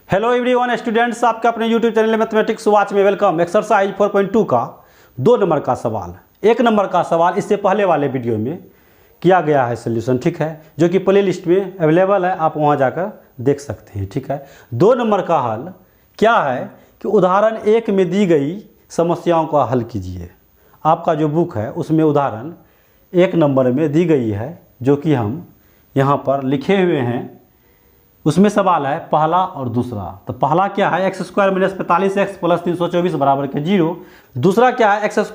Hello everyone students, आपके अपने YouTube channel mathematics watch में वेलकम। एक्सरसाइज 4.2 का 2 नंबर का सवाल, 1 नंबर का सवाल इससे पहले वाले वीडियो में किया गया है सोल्यूशन, ठीक है, जो कि प्ले लिस्ट में अवेलेबल है, आप वहां जाकर देख सकते हैं, ठीक है। 2 नंबर का हल क्या है कि उदाहरण 1 में दी गई समस्याओं का हल कीजिए। आपका जो बुक है उसमें उदाहरण 1 नंबर में दी गई है, जो कि हम यहाँ पर लिखे हुए हैं। उसमें सवाल है पहला और दूसरा। तो पहला क्या है, x² - 45x + 324 बराबर के 0। दूसरा क्या है, x² -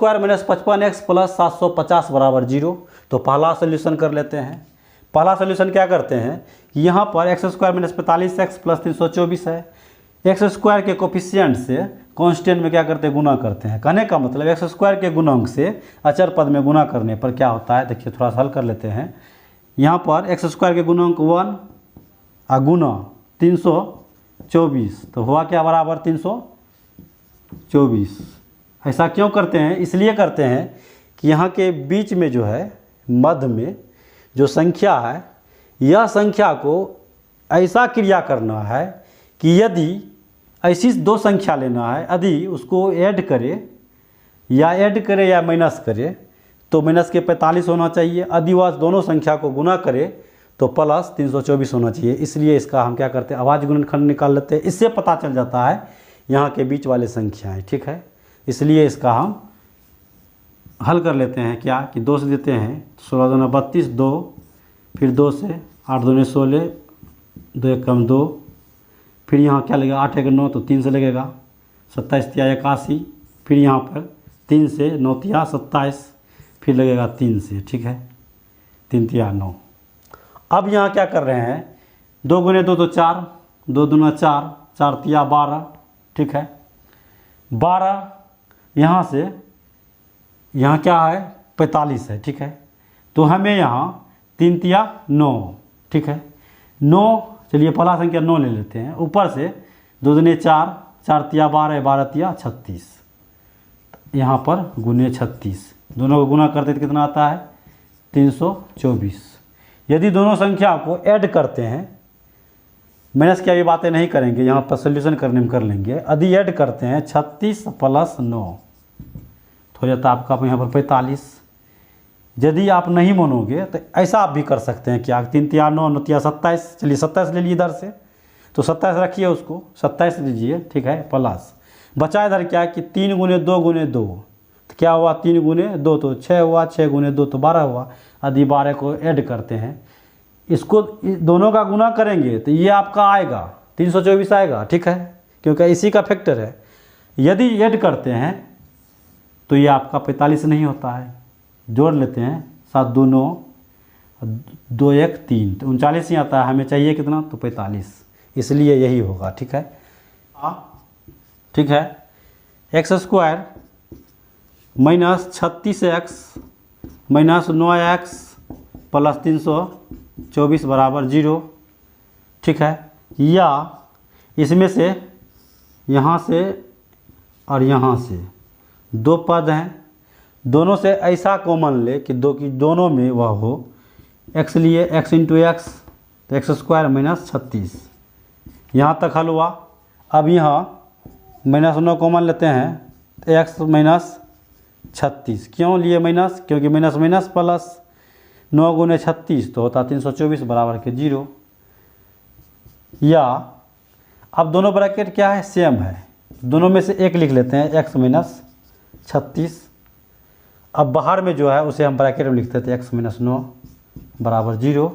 55x + 750 बराबर 0। तो पहला सोल्यूशन कर लेते हैं। पहला सोल्यूशन क्या करते हैं कि यहाँ पर x² - 45x + 324 है। x² के कोफिशिएंट से कांस्टेंट में क्या करते हैं, गुना करते हैं। कहने का मतलब x² के गुणांक से अचर पद में गुना करने पर क्या होता है, देखिए थोड़ा सा हल कर लेते हैं। यहाँ पर x² के गुणांक 1 गुना 324, तो हुआ क्या, बराबर 324। ऐसा क्यों करते हैं, इसलिए करते हैं कि यहाँ के बीच में जो है, मध्य में जो संख्या है, यह संख्या को ऐसा क्रिया करना है कि यदि ऐसी 2 संख्या लेना है, यदि उसको ऐड करे या माइनस करे तो माइनस के 45 होना चाहिए। यदि वह दोनों संख्या को गुना करे तो प्लस 324 होना चाहिए। इसलिए इसका हम क्या करते हैं, अभाज्य गुणनखंड निकाल लेते हैं। इससे पता चल जाता है यहाँ के बीच वाले संख्याएं, ठीक है। इसलिए इसका हम हल कर लेते हैं क्या कि 2 से देते हैं, 16 दूना 32, 2 फिर 2 से 8 दूने 16, 2 एक कम 2, फिर यहाँ क्या लगेगा 8 एक 9, तो 3 से लगेगा 27 तिया 81, फिर यहाँ पर 3 से 9 तिया 27, फिर लगेगा 3 से, ठीक है, 3 तिया 9। अब यहाँ क्या कर रहे हैं, 2 गुने 2 तो 4, 2 दूना 4, 4 तिया 12, ठीक है, 12 यहाँ से यहाँ क्या है 45 है, ठीक है। तो हमें यहाँ 3 तिया 9, ठीक है, 9, चलिए पहला संख्या 9 ले लेते हैं। ऊपर से 2 दूने 4, 4 तिया 12, 12 तिया 36, यहाँ पर गुने 36, दोनों को गुना करते तो कितना आता है 324। यदि दोनों संख्या को ऐड करते हैं, माइनस की अभी बातें नहीं करेंगे, यहाँ पर सोल्यूशन करने में कर लेंगे। यदि ऐड करते हैं 36 + 9 तो हो जाता है आपका यहाँ पर 45। यदि आप नहीं मानोगे तो ऐसा आप भी कर सकते हैं कि 3 तिया 9, 9 तिया 27, चलिए 27 ले लीजिए इधर से, तो 27 रखिए, उसको 27 लीजिए, ठीक है, प्लस बचा इधर क्या कि 3 गुने 2 गुने 2, तो क्या हुआ 3 गुने 2 तो 6 हुआ, 6 गुने 2 तो 12 हुआ। यदि 12 को ऐड करते हैं, इसको दोनों का गुना करेंगे तो ये आपका आएगा 324 आएगा, ठीक है, क्योंकि इसी का फैक्टर है। यदि ऐड करते हैं तो ये आपका 45 नहीं होता है। जोड़ लेते हैं, 7 2 9, 2 1 3, तो 39 ही आता है। हमें चाहिए कितना, तो 45, इसलिए यही होगा, ठीक है। ठीक है, x² - 36x - 9x + 324 बराबर 0, ठीक है। या इसमें से यहाँ से और यहाँ से 2 पद हैं, दोनों से ऐसा कॉमन ले कि दोनों में वह हो। x लिए x × x, तो x² - 36, यहाँ तक हल हुआ। अब यहाँ -9 कॉमन लेते हैं, x - 36, क्यों लिए माइनस, क्योंकि माइनस माइनस प्लस, 9 गुने 36 तो होता 324 बराबर के 0। या अब दोनों ब्रैकेट क्या है, सेम है, दोनों में से एक लिख लेते हैं, x - 36। अब बाहर में जो है उसे हम ब्रैकेट में लिखते थे, x - 9 बराबर 0।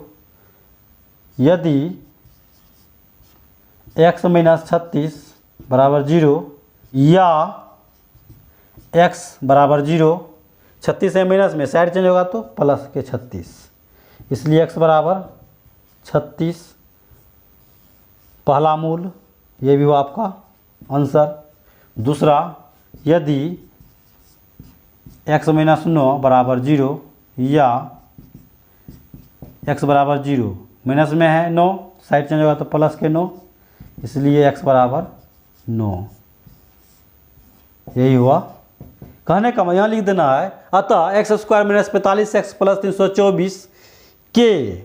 यदि x - 36 बराबर 0 या x बराबर 0, 36 है माइनस में, साइड चेंज होगा तो प्लस के 36, इसलिए x बराबर 36 पहला मूल, ये भी हुआ आपका आंसर। दूसरा, यदि x - 9 बराबर 0 या x बराबर 0, माइनस में है 9, साइड चेंज होगा तो प्लस के 9, इसलिए x बराबर 9, यही हुआ। कहने का यहाँ लिख देना है, अतः x² - 45x + 324 के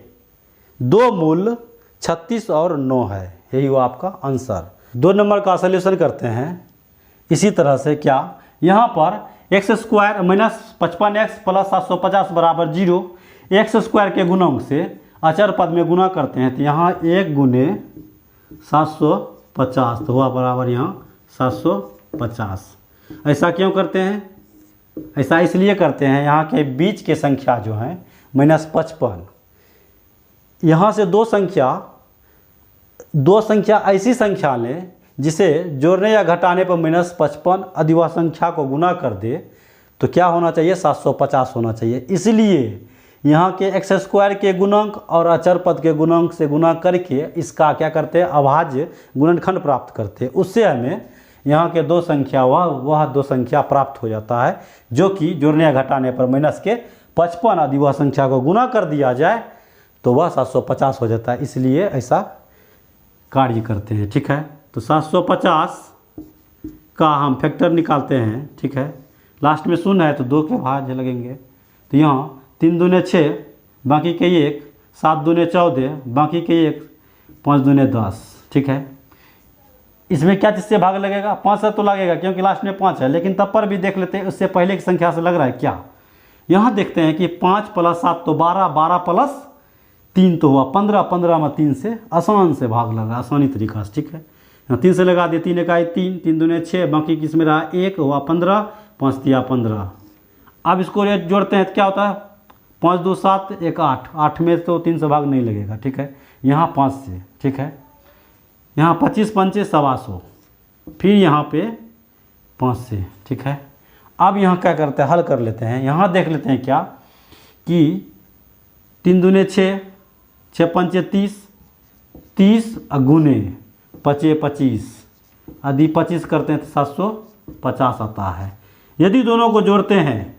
2 मूल 36 और 9 है। यही हुआ आपका आंसर। 2 नंबर का सॉल्यूशन करते हैं इसी तरह से। क्या यहाँ पर x square minus 55x plus 750 बराबर 0 एक्स स्क्वायर के गुणक से अचर पद में गुना करते हैं तो यहाँ 1 गुने 750 तो हुआ बराबर यहाँ 750। ऐसा क्यों करते हैं? ऐसा इसलिए करते हैं यहाँ के बीच के संख्या जो है -55, यहाँ से दो संख्या ऐसी संख्या लें जिसे जोड़ने या घटाने पर -55 यदि वह संख्या को गुना कर दे तो क्या होना चाहिए? 750 होना चाहिए। इसलिए यहाँ के एक्स स्क्वायर के गुणक और अचर पद के गुणक से गुना करके इसका क्या करते हैं? अभाज्य गुणनखंड प्राप्त करते हैं। उससे हमें यहाँ के दो संख्या वह दो संख्या प्राप्त हो जाता है जो कि जोड़ने या घटाने पर -55 यदि वह संख्या को गुना कर दिया जाए तो वह 750 हो जाता है। इसलिए ऐसा कार्य करते हैं। ठीक है, तो 750 का हम फैक्टर निकालते हैं। ठीक है, लास्ट में 0 है तो 2 के भाज्य लगेंगे। तो यहाँ 3 दूने 6 बाकी के 1, 7 दूने 14 बाकी के 1, 5 दूने 10। ठीक है, इसमें क्या चीज़ से भाग लगेगा? 5 से तो लगेगा क्योंकि लास्ट में 5 है, लेकिन तब पर भी देख लेते हैं उससे पहले की संख्या से लग रहा है क्या। यहाँ देखते हैं कि 5 + 7 तो 12, 12 + 3 तो हुआ 15, 15 में 3 से आसान से भाग लगा, आसानी तरीका से। ठीक है, यहाँ 3 से लगा दिए, 3 इकाई 3, 3 दूने 6 बाकी किसमें रहा 1 हुआ 15, 5 तिया 15। अब इसको जोड़ते हैं तो क्या होता है? 5 2 7 1 8, 8 में तो 3 से भाग नहीं लगेगा। ठीक है, यहाँ 5 से। ठीक है, यहाँ 25 पंचे 125, फिर यहाँ पे 5 से। ठीक है, अब यहाँ क्या करते हैं? हल कर लेते हैं। यहाँ देख लेते हैं क्या कि 3 दूने 6, 6 पंचे 30, 30 गुने 5 25, यदि 25 करते हैं तो 750 आता है। यदि दोनों को जोड़ते हैं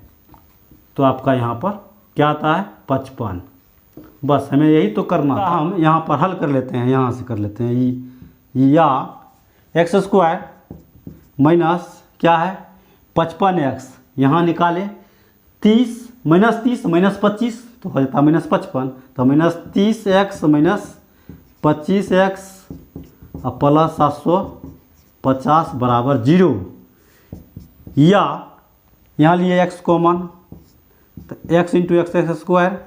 तो आपका यहाँ पर क्या आता है? 55। बस हमें यही तो करना था। हम यहाँ पर हल कर लेते हैं, यहाँ से कर लेते हैं। या एक्स स्क्वायर माइनस क्या है 55x, यहाँ निकाले 30 -30 -25 तो हो जाता है -55, तो -30x -25x प्लस 750 बराबर 0। या यहाँ लिए x कॉमन तो x × x स्क्वायर।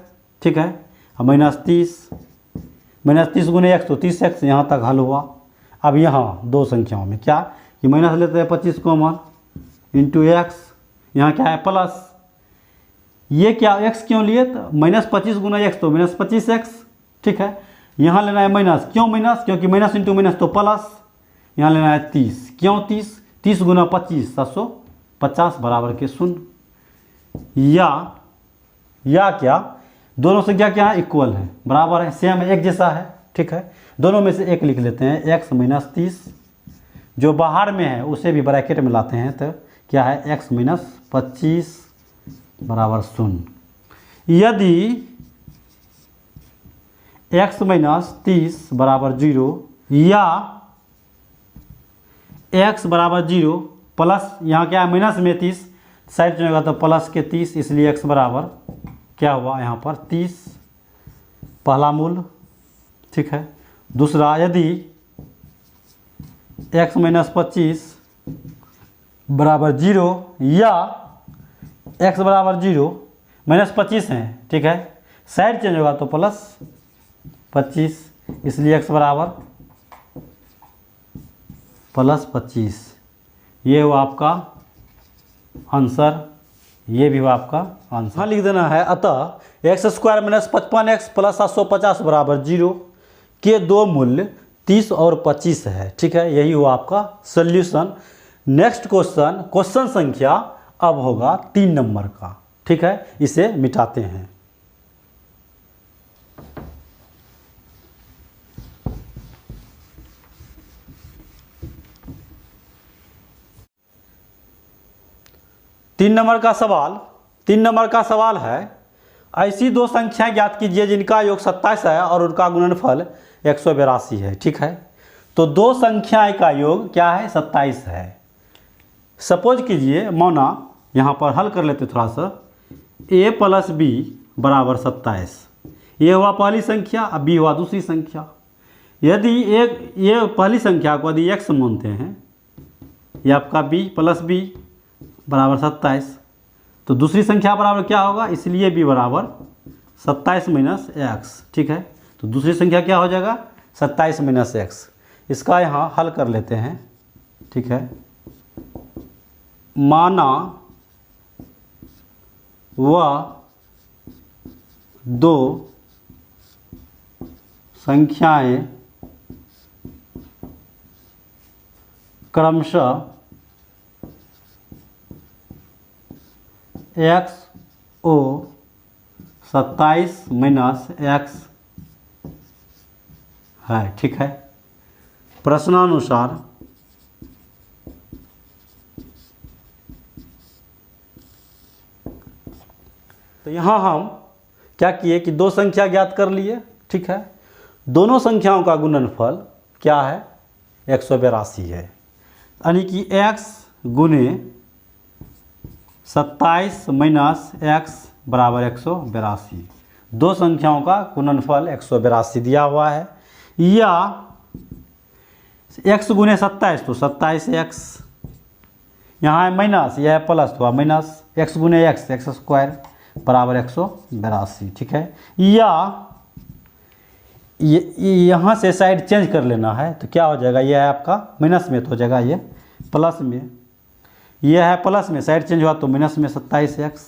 ठीक है, -30 गुने x तो 30x, यहाँ तक हल हुआ। अब यहाँ दो संख्याओं में क्या कि माइनस लेते हैं 25 कॉमन इंटू x, यहाँ क्या है प्लस। ये क्या x क्यों लिए? तो -25 गुना x तो -25x। ठीक है, यहाँ लेना है माइनस। क्यों माइनस? क्योंकि माइनस इंटू माइनस तो प्लस। यहाँ लेना है 30। क्यों 30? 30 गुना 25 750 बराबर के 0। या क्या दोनों संख्या क्या है? इक्वल है, बराबर है, सेम है, एक जैसा है। ठीक है, दोनों में से एक लिख लेते हैं। x - 30 जो बाहर में है उसे भी ब्रैकेट में लाते हैं तो क्या है? x - 25 बराबर 0। यदि x - 30 बराबर 0 या x बराबर 0 प्लस यहाँ क्या है माइनस में 30 साइड चुनेगा तो प्लस के 30, इसलिए x बराबर क्या हुआ यहाँ पर 30 पहला मूल। ठीक है, दूसरा यदि x - 25 बराबर 0 या x बराबर 0 -25 है। ठीक है, साइड चेंज होगा तो प्लस 25, इसलिए x बराबर प्लस 25। ये हुआ आपका आंसर, ये भी हुआ आपका आंसर। हाँ लिख देना है। अतः x स्क्वायर - 55x प्लस 750 बराबर 0 के दो मूल्य 30 और 25 है। ठीक है, यही हुआ आपका सॉल्यूशन। नेक्स्ट क्वेश्चन संख्या अब होगा 3 नंबर का। ठीक है, इसे मिटाते हैं। तीन नंबर का सवाल है, ऐसी दो संख्याएं ज्ञात कीजिए जिनका योग 27 है और उनका गुणनफल 182 है। ठीक है, तो दो संख्याएं का योग क्या है? 27 है। सपोज कीजिए मौना यहाँ पर हल कर लेते थोड़ा सा। a + b बराबर 27, ये हुआ पहली संख्या, अब b हुआ दूसरी संख्या। यदि एक ये पहली संख्या को यदि x मानते हैं, ये आपका b प्लस b बराबर 27, तो दूसरी संख्या बराबर क्या होगा, इसलिए b बराबर 27 माइनस एक्स। ठीक है, तो दूसरी संख्या क्या हो जाएगा, 27 माइनस एक्स। इसका यहाँ हल कर लेते हैं। ठीक है, माना वह दो संख्याएं क्रमशः एक्स ओ 27 माइनस एक्स है। ठीक है, प्रश्नानुसार तो यहाँ हम क्या किए कि दो संख्या ज्ञात कर लिए। ठीक है, दोनों संख्याओं का गुणनफल क्या है, 182 है, यानी कि x गुने 27 माइनस एक्स बराबर 182। दो संख्याओं का गुणनफल 182 दिया हुआ है, या x गुने 27 तो 27x, यहाँ है माइनस, यह है प्लस, तो माइनस x गुने x स्क्वायर बराबर 182। ठीक है, या यहाँ से साइड चेंज कर लेना है, तो क्या हो जाएगा, यह है आपका माइनस में तो हो जाएगा ये प्लस में, यह है प्लस में, साइड चेंज हुआ तो माइनस में 27x,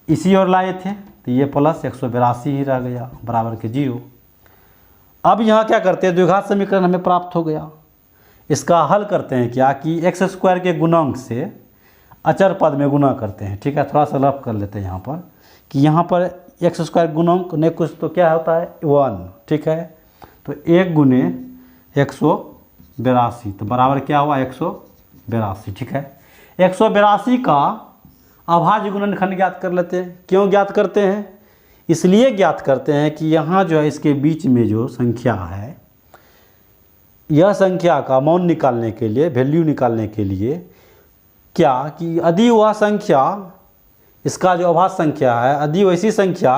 इसी और लाए थे तो ये प्लस 182 ही रह गया बराबर के 0। अब यहाँ क्या करते हैं, द्विघात समीकरण हमें प्राप्त हो गया। इसका हल करते हैं क्या कि एक्स स्क्वायर के गुणांक से अचर पद में गुना करते हैं। ठीक है, थोड़ा सा लफ कर लेते हैं यहाँ पर कि यहाँ पर एक्स स्क्वायर गुणांक ने कुछ तो क्या होता है 1। ठीक है, तो 1 गुने 182 तो बराबर क्या हुआ 182। ठीक है, 182 का अभाज्य गुणनखंड ज्ञात कर लेते हैं। क्यों ज्ञात करते हैं, इसलिए ज्ञात करते हैं कि यहाँ जो है इसके बीच में जो संख्या है, यह संख्या का मान निकालने के लिए, वैल्यू निकालने के लिए क्या कि यदि वह संख्या, इसका जो अभाज्य संख्या है, यदि वैसी संख्या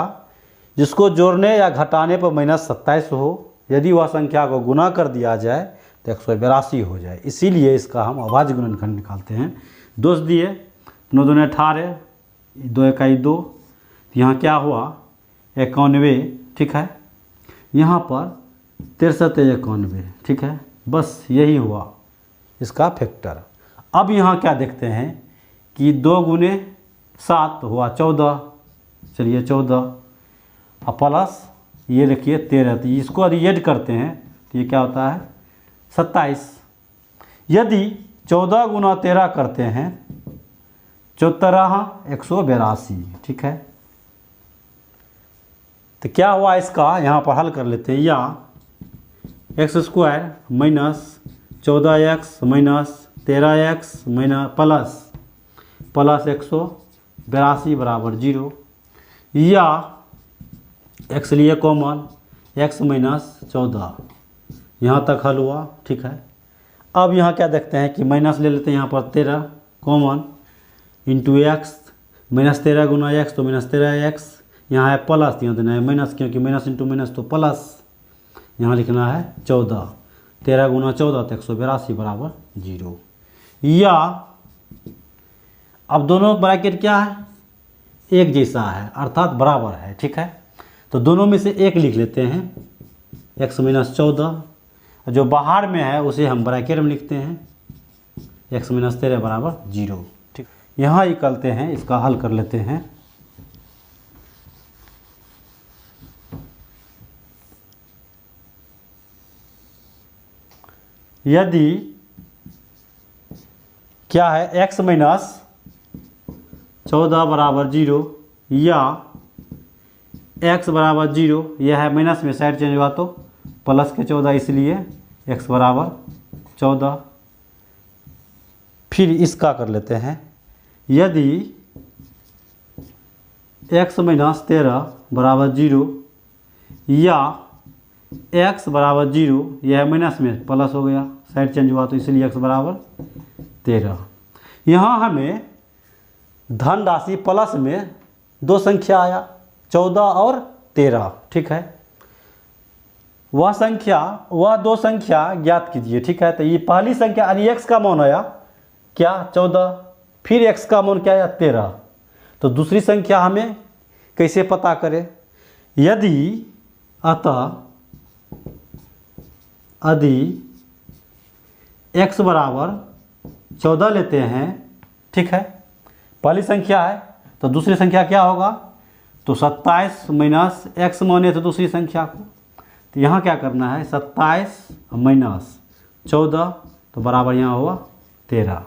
जिसको जोड़ने या घटाने पर -27 हो, यदि वह संख्या को गुना कर दिया जाए तो 182 हो जाए। इसीलिए इसका हम अभाज्य गुणनखंड निकालते हैं। दोष दिए, 9 दूने 18, 2 इकाई 2, यहाँ क्या हुआ 91। ठीक है, यहाँ पर 63 91। ठीक है, बस यही हुआ इसका फैक्टर। अब यहाँ क्या देखते हैं कि 2 गुने 7 हुआ 14, चलिए 14, और प्लस ये लिखिए 13, तो इसको यदि ऐड करते हैं तो ये क्या होता है 27। यदि 14 गुना 13 करते हैं 14 182। ठीक है, तो क्या हुआ इसका, यहाँ पर हल कर लेते हैं। या x square minus 14x minus 13x minus plus 182 बराबर 0, या x लिए कॉमन x माइनस 14, यहाँ तक हल हुआ। ठीक है, अब यहाँ क्या देखते हैं कि माइनस ले लेते हैं, यहाँ पर 13 कॉमन इंटू एक्स, माइनस 13 गुना एक्स तो माइनस 13x, यहाँ है प्लस, यहाँ देना है माइनस, क्योंकि माइनस इंटू माइनस तो प्लस, यहाँ लिखना है 14, 13 गुना 14 तो 182 बराबर 0। या अब दोनों ब्रैकेट क्या है, एक जैसा है, अर्थात बराबर है। ठीक है, तो दोनों में से एक लिख लेते हैं, x माइनस 14, जो बाहर में है उसे हम ब्रैकेट में लिखते हैं, x माइनस 13 बराबर 0। ठीक, यहाँ निकलते हैं, इसका हल कर लेते हैं। यदि क्या है x माइनस 14 बराबर 0, या x बराबर 0, यह है माइनस में साइड चेंज हुआ तो प्लस के 14, इसलिए x बराबर 14। फिर इसका कर लेते हैं, यदि x माइनस 13 बराबर 0, या x बराबर 0, यह माइनस में प्लस हो गया, साइड चेंज हुआ तो इसलिए x बराबर 13। यहाँ हमें धन राशि प्लस में दो संख्या आया 14 और 13। ठीक है, वह दो संख्या ज्ञात कीजिए। ठीक है, तो ये पहली संख्या यानी x का मान आया क्या 14, फिर x का मान क्या आया 13। तो दूसरी संख्या हमें कैसे पता करें? यदि x बराबर 14 लेते हैं, ठीक है, पहली संख्या है, तो दूसरी संख्या क्या होगा? तो 27 माइनस x माने तो दूसरी संख्या को, तो यहाँ क्या करना है 27 माइनस 14 तो बराबर यहाँ हुआ 13।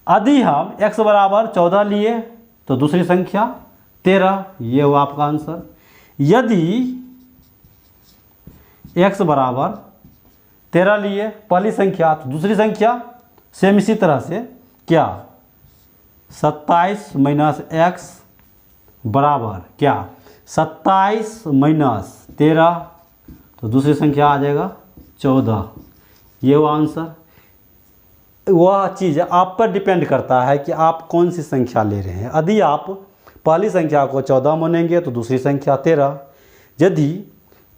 यदि हम x बराबर 14 लिए तो दूसरी संख्या 13, ये हुआ आपका आंसर। यदि x बराबर 13 लिए पहली संख्या तो दूसरी संख्या सेम इसी तरह से क्या 27 माइनस x बराबर क्या 27 माइनस 13 तो दूसरी संख्या आ जाएगा 14, ये हुआ आंसर। वह चीज़ आप पर डिपेंड करता है कि आप कौन सी संख्या ले रहे हैं। यदि आप पहली संख्या को 14 मानेंगे तो दूसरी संख्या 13, यदि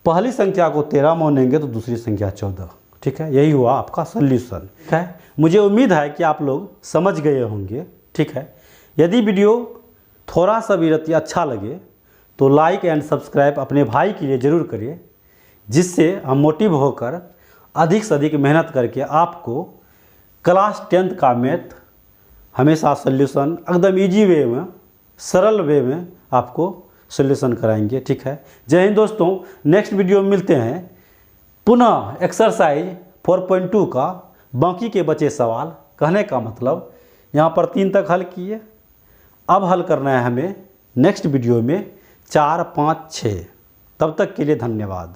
पहली संख्या को 13 मानेंगे तो दूसरी संख्या 14। ठीक है, यही हुआ आपका सॉल्यूशन। ठीक है, मुझे उम्मीद है कि आप लोग समझ गए होंगे। ठीक है, यदि वीडियो थोड़ा सा भी रत्ती अच्छा लगे तो लाइक एंड सब्सक्राइब अपने भाई के लिए ज़रूर करिए, जिससे हम मोटिव होकर अधिक से अधिक मेहनत करके आपको क्लास 10th का मैथ हमेशा सॉल्यूशन एकदम इजी वे में, सरल वे में आपको सॉल्यूशन कराएंगे। ठीक है, जय हिंद दोस्तों। नेक्स्ट वीडियो में मिलते हैं पुनः एक्सरसाइज 4.2 का बाकी के बचे सवाल। कहने का मतलब यहाँ पर 3 तक हल किए, अब हल करना है हमें नेक्स्ट वीडियो में 4, 5, 6। तब तक के लिए धन्यवाद।